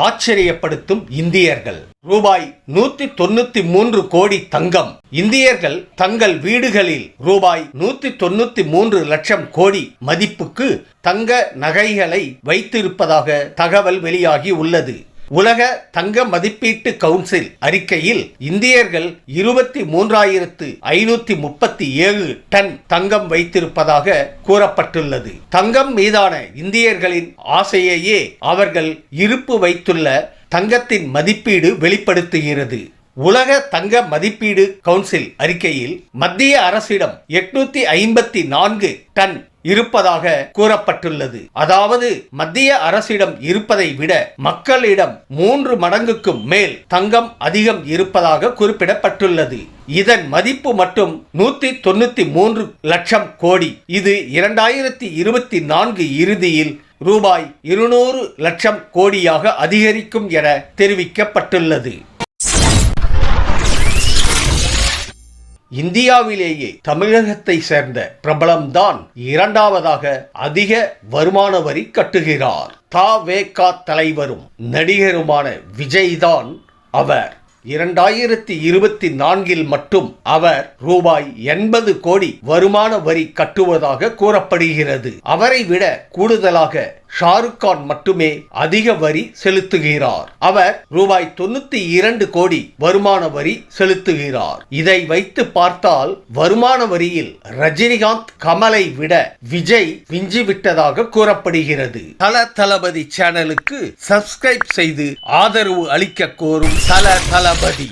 ஆச்சரியப்படுத்தும் இந்தியர்கள். ரூபாய் 193 கோடி தங்கம். இந்தியர்கள் தங்கள் வீடுகளில் ரூபாய் 193 லட்சம் கோடி மதிப்புக்கு தங்க நகைகளை வைத்திருப்பதாக தகவல் வெளியாகி உள்ளது. உலக தங்க மதிப்பீட்டு கவுன்சில் அறிக்கையில் இந்தியர்கள் 23,537 டன் தங்கம் வைத்திருப்பதாக கூறப்பட்டுள்ளது. தங்கம் மீதான இந்தியர்களின் ஆசையையே அவர்கள் இருப்பு வைத்துள்ள தங்கத்தின் மதிப்பீடு வெளிப்படுத்துகிறது. உலக தங்க மதிப்பீடு கவுன்சில் அறிக்கையில் மத்திய அரசிடம் 854 டன் இருப்பதாக கூறப்பட்டுள்ளது. அதாவது மத்திய அரசிடம் இருப்பதை விட மக்களிடம் 3 மடங்குக்கும் மேல் தங்கம் அதிகம் இருப்பதாக குறிப்பிடப்பட்டுள்ளது. இதன் மதிப்பு மட்டும் 193 லட்சம் கோடி. இது 2024 இறுதியில் ரூபாய் 200 லட்சம் கோடியாக அதிகரிக்கும் என தெரிவிக்கப்பட்டுள்ளது. இந்தியாவிலேயே தமிழகத்தை சேர்ந்த பிரபலம்தான் இரண்டாவதாக அதிக வருமான வரி கட்டுகிறார். த.வே.க. தலைவரும் நடிகருமான விஜய் தான் அவர். 2024 மட்டும் அவர் ரூபாய் 80 கோடி வருமான வரி கட்டுவதாக கூறப்படுகிறது. அவரை விட கூடுதலாக ஷாருக் கான் மட்டுமே அதிக வரி செலுத்துகிறார். அவர் ரூபாய் 92 கோடி வருமான வரி செலுத்துகிறார். இதை வைத்து பார்த்தால் வருமான வரியில் ரஜினிகாந்த், கமலை விட விஜய் விஞ்சிவிட்டதாக கூறப்படுகிறது. தளபதி சேனலுக்கு சப்ஸ்கிரைப் செய்து ஆதரவு அளிக்க கோரும் தளபதி.